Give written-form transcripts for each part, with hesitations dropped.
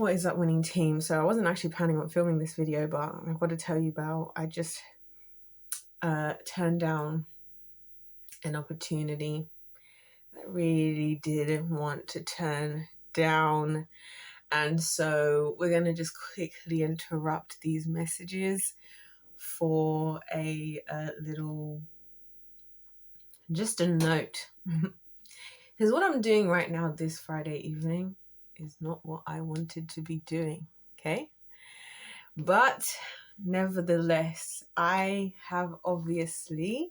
what is that winning team? So I wasn't actually planning on filming this video, but I've got to tell you about, I just turned down an opportunity I really didn't want to turn down. And so we're going to just quickly interrupt these messages for a little, just a note. Because what I'm doing right now this Friday evening is not what I wanted to be doing, okay? But nevertheless, I have obviously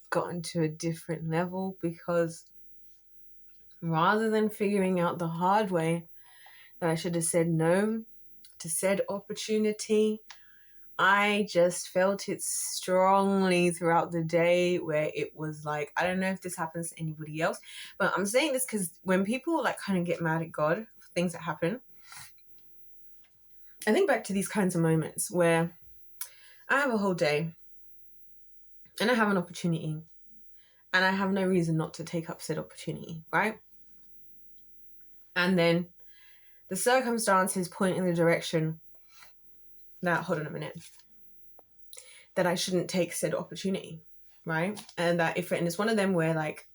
gotten to a different level, because rather than figuring out the hard way that I should have said no to said opportunity, I just felt it strongly throughout the day, where it was like, I don't know if this happens to anybody else, but I'm saying this because when people like kind of get mad at God for things that happen, I think back to these kinds of moments where I have a whole day and I have an opportunity and I have no reason not to take up said opportunity, right? And then the circumstances point in the direction that, hold on a minute, that I shouldn't take said opportunity, right? And that and it's one of them where like,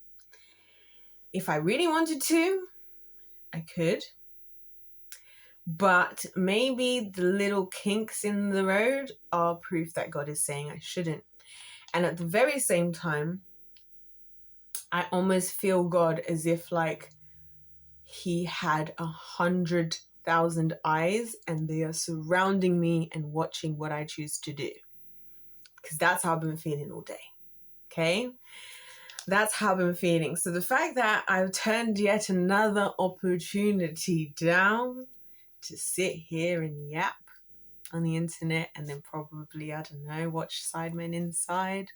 if I really wanted to, I could, but maybe the little kinks in the road are proof that God is saying I shouldn't. And at the very same time, I almost feel God as if like he had 100,000 eyes and they are surrounding me and watching what I choose to do. Because that's how I've been feeling all day. Okay? That's how I've been feeling. So the fact that I've turned yet another opportunity down to sit here and yap on the internet and then probably, I don't know, watch Sidemen Inside,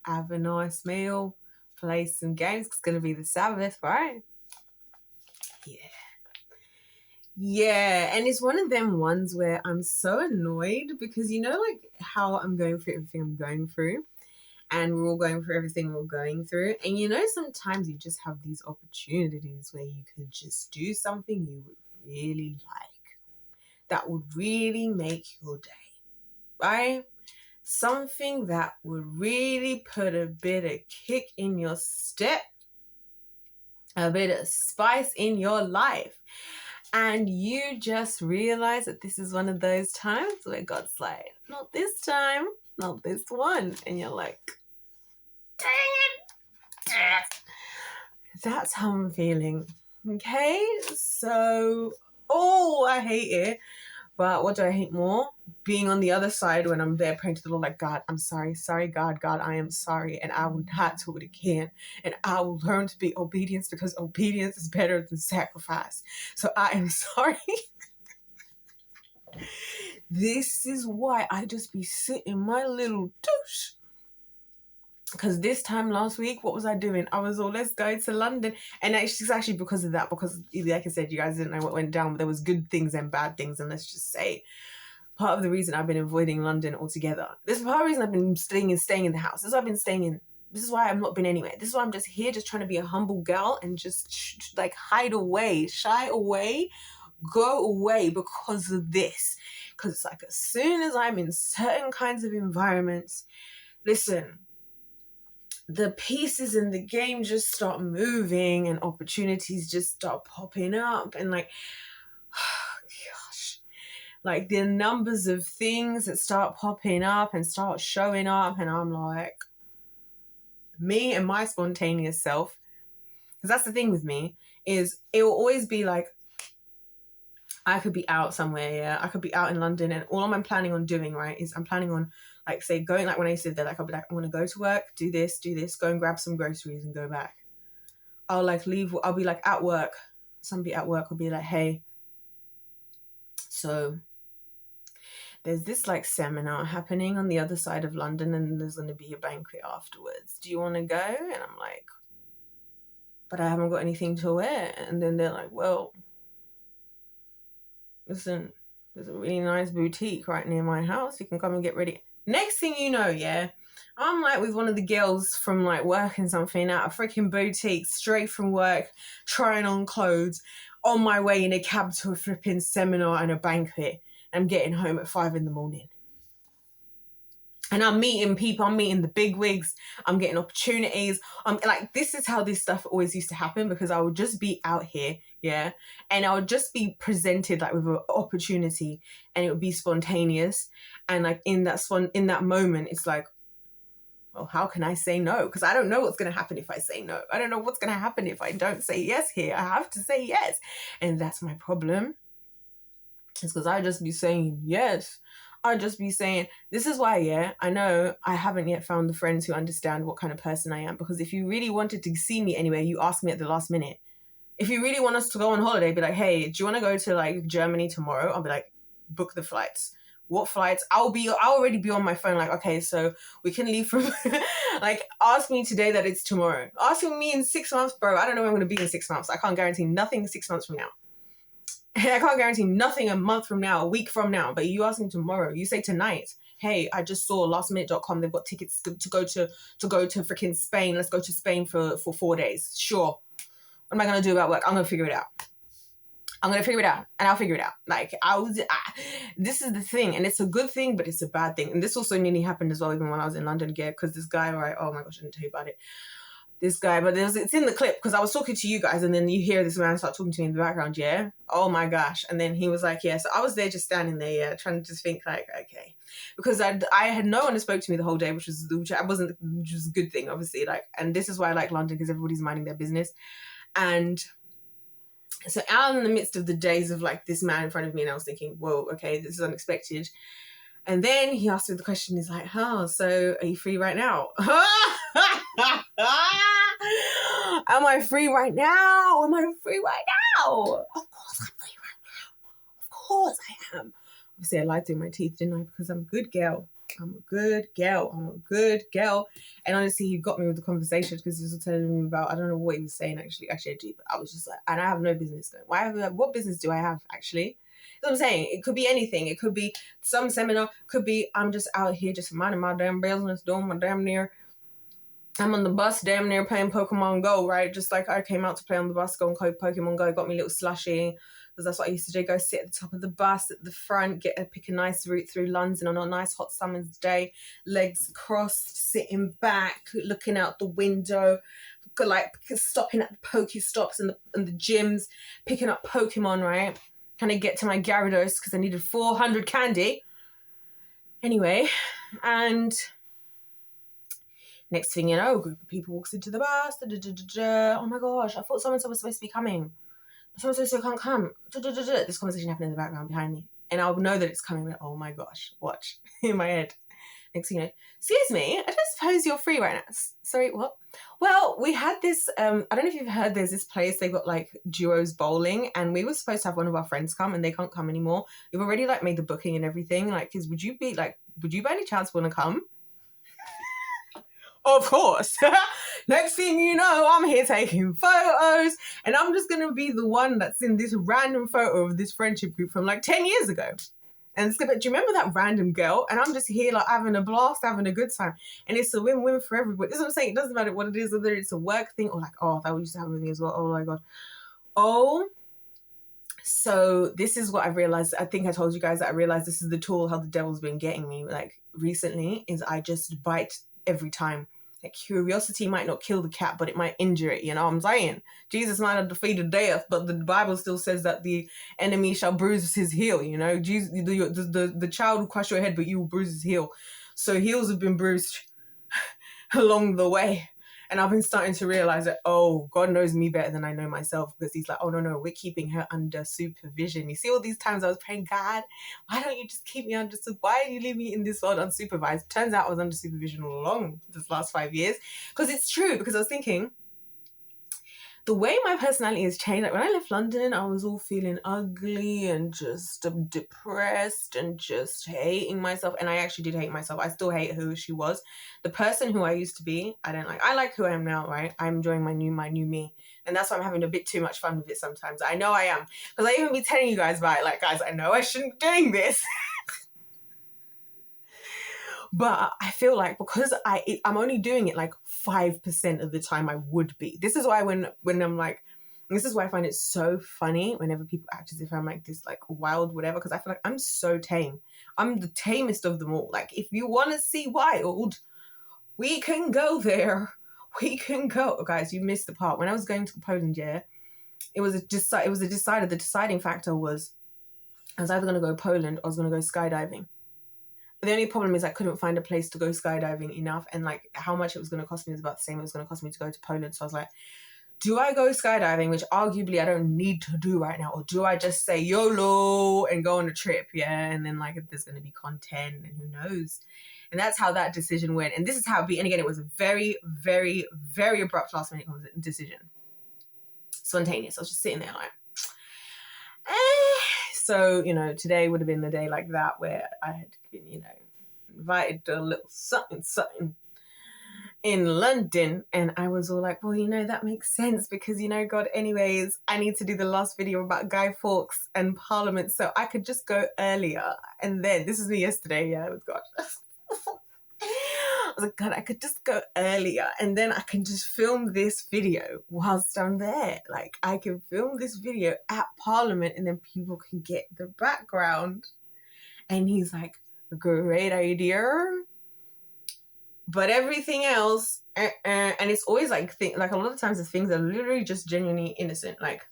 have a nice meal, play some games. It's going to be the Sabbath, right? Yeah, and it's one of them ones where I'm so annoyed because, you know, like how I'm going through everything I'm going through, and we're all going through everything we're going through. And, you know, sometimes you just have these opportunities where you could just do something you would really like that would really make your day, right? Something that would really put a bit of kick in your step, a bit of spice in your life. And you just realize that this is one of those times where God's like, not this time, not this one. And you're like, dang it. That's how I'm feeling. Okay? So, I hate it. But what do I hate more? Being on the other side when I'm there praying to the Lord, like, God, I'm sorry, God, I am sorry, and I will not do it again. And I will learn to be obedient, because obedience is better than sacrifice. So I am sorry. This is why I just be sitting my little douche. Because this time last week, what was I doing? I was all, let's go to London. And it's actually because of that, because like I said, you guys didn't know what went down, but there was good things and bad things. And let's just say, part of the reason I've been avoiding London altogether, this is part of the reason I've been staying in the house. This is why I've been staying in. This is why I've not been anywhere. This is why I'm just here, just trying to be a humble girl and just like hide away, shy away, go away because of this. Because it's like, as soon as I'm in certain kinds of environments, listen, the pieces in the game just start moving and opportunities just start popping up, and like, gosh, like the numbers of things that start popping up and start showing up, and I'm like, me and my spontaneous self, because that's the thing with me, is it will always be like, I could be out somewhere, yeah, I could be out in London, and all I'm planning on doing, right, is I'm planning on, like, say, going, like, when I used to live there, like, I'll be like, I'm going to go to work, do this, go and grab some groceries and go back. I'll, like, leave, I'll be, like, at work. Somebody at work will be like, hey, so there's this, like, seminar happening on the other side of London, and there's going to be a banquet afterwards. Do you want to go? And I'm like, but I haven't got anything to wear. And then they're like, well, listen, there's a really nice boutique right near my house. You can come and get ready. Next thing you know, yeah, I'm like with one of the girls from like working something at a freaking boutique, straight from work, trying on clothes. on my way in a cab to a flipping seminar and a banquet. I'm getting home at 5 a.m. And I'm meeting people, I'm meeting the big wigs, I'm getting opportunities. I'm like, this is how this stuff always used to happen, because I would just be out here, yeah, and I would just be presented like with an opportunity, and it would be spontaneous. And like in that moment, it's like, well, how can I say no? Because I don't know what's going to happen if I say no. I don't know what's going to happen if I don't say yes here. I have to say yes. And that's my problem. It's because I just be saying yes. I just be saying, this is why, yeah, I know I haven't yet found the friends who understand what kind of person I am. Because if you really wanted to see me anywhere, you ask me at the last minute. If you really want us to go on holiday, be like, hey, do you want to go to like Germany tomorrow? I'll be like, book the flights. What flights? I'll already be on my phone like, okay, so we can leave from like, ask me today that it's tomorrow. Asking me in 6 months, bro, I don't know where I'm going to be in 6 months. I can't guarantee nothing 6 months from now. I can't guarantee nothing a month from now, a week from now, but you ask me tomorrow. You say tonight, hey, I just saw lastminute.com. They've got tickets to go to freaking Spain. Let's go to Spain for 4 days. Sure. What am I going to do about work? I'm going to figure it out. I'm going to figure it out, and I'll figure it out. Like, this is the thing, and it's a good thing, but it's a bad thing. And this also nearly happened as well, even when I was in London again, because this guy, right, oh my gosh, I didn't tell you about it. This guy, but it's in the clip, because I was talking to you guys, and then you hear this man start talking to me in the background, yeah? Oh my gosh. And then he was like, yeah. So I was there just standing there, yeah, trying to just think like, okay. Because I had no one who spoke to me the whole day, which was a good thing, obviously. Like, and this is why I like London, because everybody's minding their business. And so out in the midst of the days of like this man in front of me, and I was thinking, whoa, okay, this is unexpected. And then he asked me the question, he's like, oh, so are you free right now? Am I free right now? Am I free right now? Of course I'm free right now. Of course I am. Obviously, I lied through my teeth, didn't I? Because I'm a good girl. I'm a good girl. And honestly, he got me with the conversation, because he was telling me about, I don't know what he was saying actually I do, but I was just like, and I have no business going. What business do I have actually? That's what I'm saying. It could be anything. It could be some seminar. Could be I'm just out here just minding my damn business, doing my damn near. I'm on the bus damn near playing Pokemon Go, right? Just like I came out to play on the bus, go and play Pokemon Go, got me a little slushie, because that's what I used to do. Go sit at the top of the bus at the front, pick a nice route through London on a nice hot summer's day, legs crossed, sitting back, looking out the window, like stopping at the Pokestops and the gyms, picking up Pokemon, right? Kind of get to my Gyarados because I needed 400 candy. Anyway, and next thing you know, a group of people walks into the bus. Oh my gosh, I thought so-and-so was supposed to be coming. So-and-so can't come. This conversation happened in the background behind me. And I'll know that it's coming. Like, oh my gosh, watch. In my head. Next thing you know, excuse me, I don't suppose you're free right now. Sorry, what? Well, we had this, I don't know if you've heard, there's this place, they got like duos bowling, and we were supposed to have one of our friends come, and they can't come anymore. We've already like made the booking and everything, like, because would you by any chance want to come? Of course. Next thing you know, I'm here taking photos, and I'm just going to be the one that's in this random photo of this friendship group from like 10 years ago. And it's like, do you remember that random girl? And I'm just here like having a blast, having a good time. And it's a win-win for everybody. This is what I'm saying. It doesn't matter what it is, whether it's a work thing or like, oh, that used to happen with me as well. Oh my God. Oh, so this is what I've realized. I think I told you guys that I realized this is the tool, how the devil's been getting me like recently, is I just bite every time. Like, curiosity might not kill the cat, but it might injure it. You know what I'm saying? Jesus might have defeated death, but the Bible still says that the enemy shall bruise his heel. You know, Jesus, the child will crush your head, but you will bruise his heel. So heels have been bruised along the way. And I've been starting to realize that, oh, God knows me better than I know myself, because he's like, oh, no, we're keeping her under supervision. You see all these times I was praying, God, why don't you just keep me under supervision? Why do you leave me in this world unsupervised? Turns out I was under supervision all along this last 5 years. Because it's true, because I was thinking, the way my personality has changed, like when I left London, I was all feeling ugly and just depressed and just hating myself. And I actually did hate myself. I still hate who she was. The person who I used to be, I don't like. I like who I am now, right? I'm enjoying my new me. And that's why I'm having a bit too much fun with it sometimes. I know I am. Because I even be telling you guys about it, like, guys, I know I shouldn't be doing this. But I feel like because I'm only doing it like 5% of the time I would be. This is why when I'm like, This is why I find it so funny whenever people act as if I'm like this like wild whatever, because I feel like I'm so tame. I'm the tamest of them all. Like, if you want to see wild, we can go there. We can go. Oh, guys, you missed the part. When I was going to Poland, yeah, it was a decider. The deciding factor was I was either going to go to Poland or I was going to go skydiving. The only problem is I couldn't find a place to go skydiving enough, and like how much it was going to cost me was about the same it was going to cost me to go to Poland. So I was like, do I go skydiving, which arguably I don't need to do right now, or do I just say YOLO and go on a trip? Yeah, and then like if there's going to be content and who knows. And that's how that decision went. And this is how it be. And again, it was a very, very, very abrupt last minute decision. Spontaneous. I was just sitting there like, So, today would have been the day like that where I had been, invited to a little something in London. And I was all like, well, that makes sense because, God, anyways, I need to do the last video about Guy Fawkes and Parliament. So I could just go earlier. And then, this is me yesterday. Yeah, with God. I was like, God, I could just go earlier and then I can just film this video whilst I'm there. Like, I can film this video at Parliament and then people can get the background. And he's like, great idea. But everything else, and it's always like a lot of times the things are literally just genuinely innocent, like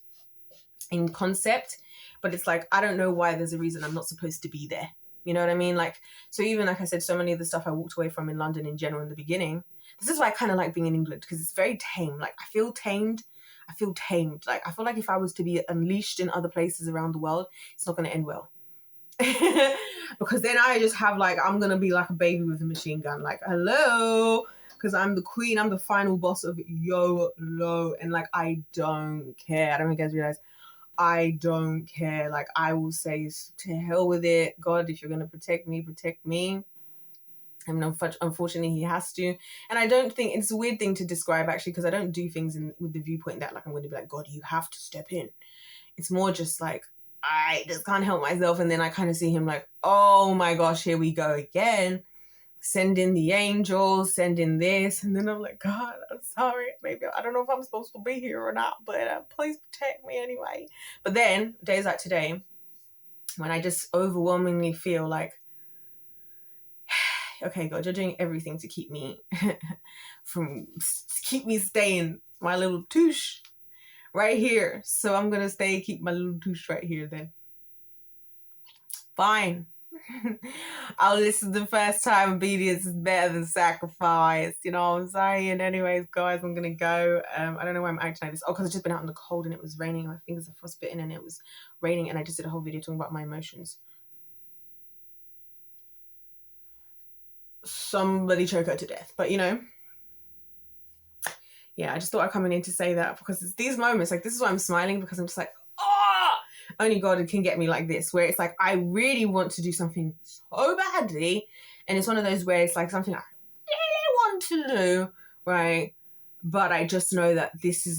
in concept. But it's like, I don't know why there's a reason I'm not supposed to be there. You know what I mean? Like, so even like I said, so many of the stuff I walked away from in London in general in the beginning, this is why I kind of like being in England, because it's very tame. Like, I feel tamed. Like, I feel like if I was to be unleashed in other places around the world, it's not going to end well. Because then I just have like, I'm going to be like a baby with a machine gun. Like, hello, because I'm the queen. I'm the final boss of YOLO. And like, I don't care. I don't think you guys realize. I don't care. Like, I will say to hell with it. God, if you're going to protect me, protect me. I mean, unfortunately, he has to. And I don't think it's a weird thing to describe, actually, because I don't do things with the viewpoint that, like, I'm going to be like, God, you have to step in. It's more just like, I just can't help myself. And then I kind of see him like, oh my gosh, here we go again. Send in the angels, send in this. And then I'm like, God, I'm sorry. Maybe I don't know if I'm supposed to be here or not, but please protect me anyway. But then days like today, when I just overwhelmingly feel like, okay, God, you're doing everything to keep me staying my little touche right here. So I'm going to keep my little touche right here then. Fine. I'll listen the first time. Obedience is better than sacrifice. You know what I'm saying? Anyways, guys, I'm gonna go. I don't know why I'm acting like this. Oh, because I've just been out in the cold and it was raining. My fingers are frostbitten and it was raining, and I just did a whole video talking about my emotions. Somebody choke her to death. But yeah, I just thought I'd come in to say that, because it's these moments, like, this is why I'm smiling, because I'm just like, only God can get me like this, where it's like, I really want to do something so badly. And it's one of those where it's like something I really want to do, right? But I just know that this is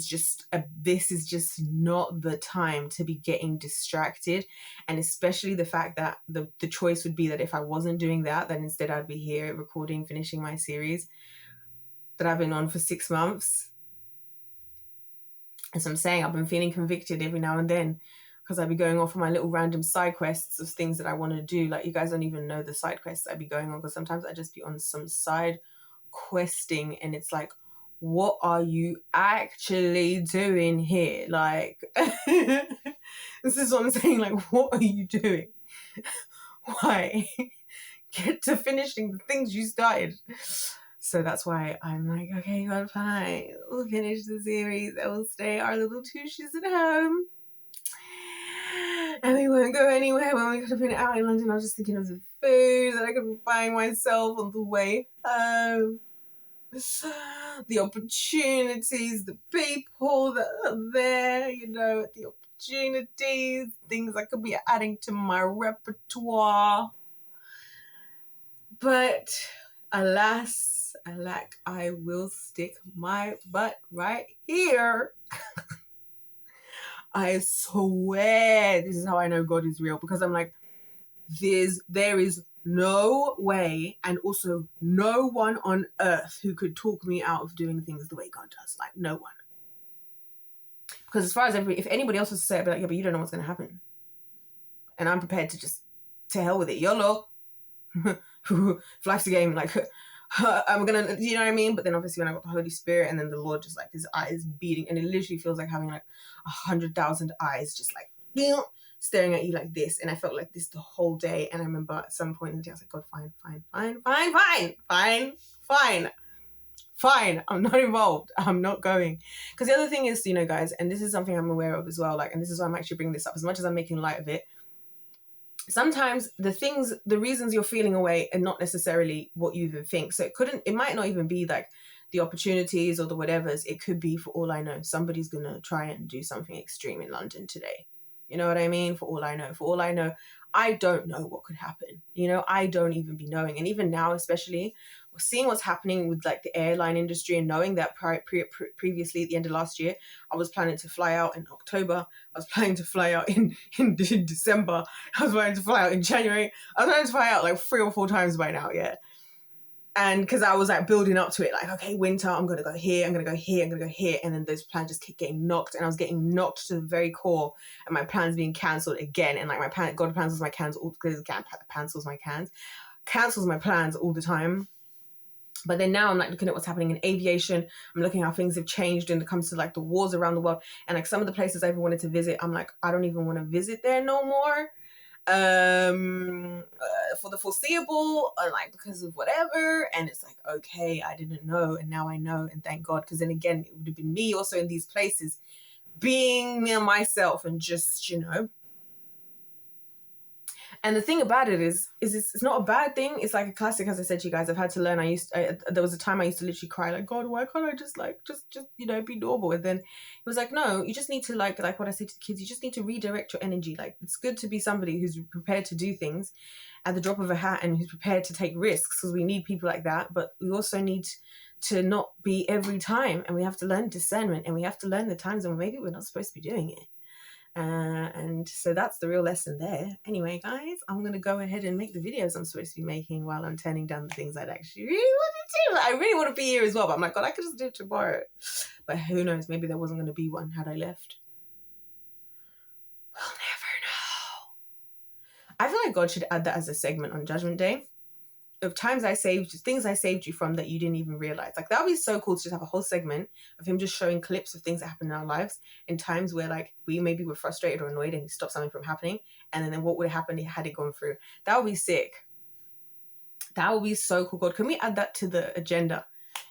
just not the time to be getting distracted. And especially the fact that the choice would be that if I wasn't doing that, then instead I'd be here recording, finishing my series that I've been on for 6 months. As I'm saying, I've been feeling convicted every now and then, because I'd be going off on my little random side quests of things that I want to do. Like, you guys don't even know the side quests I'd be going on, because sometimes I just be on some side questing and it's like, what are you actually doing here? Like, this is what I'm saying. Like, what are you doing? Why? Get to finishing the things you started. So that's why I'm like, okay, God, fine. We'll finish the series and we'll stay our little tushes at home. And we won't go anywhere. When we could have been out in London, I was just thinking of the food that I could be buying myself on the way home. The opportunities, the people that are there, the opportunities, things I could be adding to my repertoire. But alas, alack, I will stick my butt right here. I swear this is how I know God is real, because I'm like, there is no way, and also no one on earth who could talk me out of doing things the way God does. Like, no one. Because as far as if anybody else was to say it, I'd be like, yeah, but you don't know what's going to happen. And I'm prepared to just, to hell with it. YOLO. If life's a game, like, I'm going to, you know what I mean? But then obviously when I got the Holy Spirit and then the Lord just like his eyes beating, and it literally feels like having like 100,000 eyes just like staring at you like this. And I felt like this the whole day. And I remember at some point in the day, I was like, God, fine. I'm not involved. I'm not going. Because the other thing is, you know, guys, and this is something I'm aware of as well, like, and this is why I'm actually bringing this up, as much as I'm making light of it, sometimes the reasons you're feeling away are not necessarily what you even think. So it might not even be like the opportunities or the whatevers. It could be, for all I know, somebody's going to try and do something extreme in London today. You know what I mean? For all I know, I don't know what could happen. You know, I don't even be knowing. And even now, especially, we're seeing what's happening with like the airline industry, and knowing that previously at the end of last year, I was planning to fly out in October. I was planning to fly out in December. I was planning to fly out in January. I was planning to fly out like 3 or 4 times by now, yeah. And because I was like building up to it, like, okay, winter, I'm going to go here, I'm going to go here, I'm going to go here. And then those plans just kept getting knocked. And I was getting knocked to the very core. And my plans being cancelled again. And like God cancels my plans all cancels my plans all the time. But then now I'm like looking at what's happening in aviation. I'm looking at how things have changed when it comes to like the wars around the world. And like some of the places I ever wanted to visit, I'm like, I don't even want to visit there no more. For the foreseeable, like because of whatever. And it's like, okay, I didn't know, and now I know, and thank God. Because then again, it would have been me also in these places, being myself, and just, you know. And the thing about it is it's not a bad thing. It's like a classic, as I said to you guys. I've had to learn. There was a time I used to literally cry, like, God, why can't I just you know, be normal? And then it was like, no, you just need to like what I say to the kids, you just need to redirect your energy. Like, it's good to be somebody who's prepared to do things at the drop of a hat and who's prepared to take risks, because we need people like that. But we also need to not be every time, and we have to learn discernment, and we have to learn the times when maybe we're not supposed to be doing it. And so that's the real lesson there. Anyway, guys, I'm going to go ahead and make the videos I'm supposed to be making while I'm turning down the things I'd actually really want to do. I really want to be here as well, but I'm like, God, I could just do it tomorrow. But who knows? Maybe there wasn't going to be one had I left. We'll never know. I feel like God should add that as a segment on Judgment Day, of times things I saved you from that you didn't even realize. Like, that would be so cool to just have a whole segment of him just showing clips of things that happen in our lives in times where like we maybe were frustrated or annoyed and he stopped something from happening, and then what would have happened had it gone through. That would be sick. That would be so cool. God, can we add that to the agenda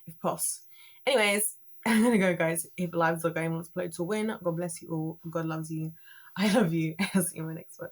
if possible? Anyways, I'm gonna go, guys. If lives are going, let's play to win. God bless you all. God loves you. I love you. I'll see you in my next one.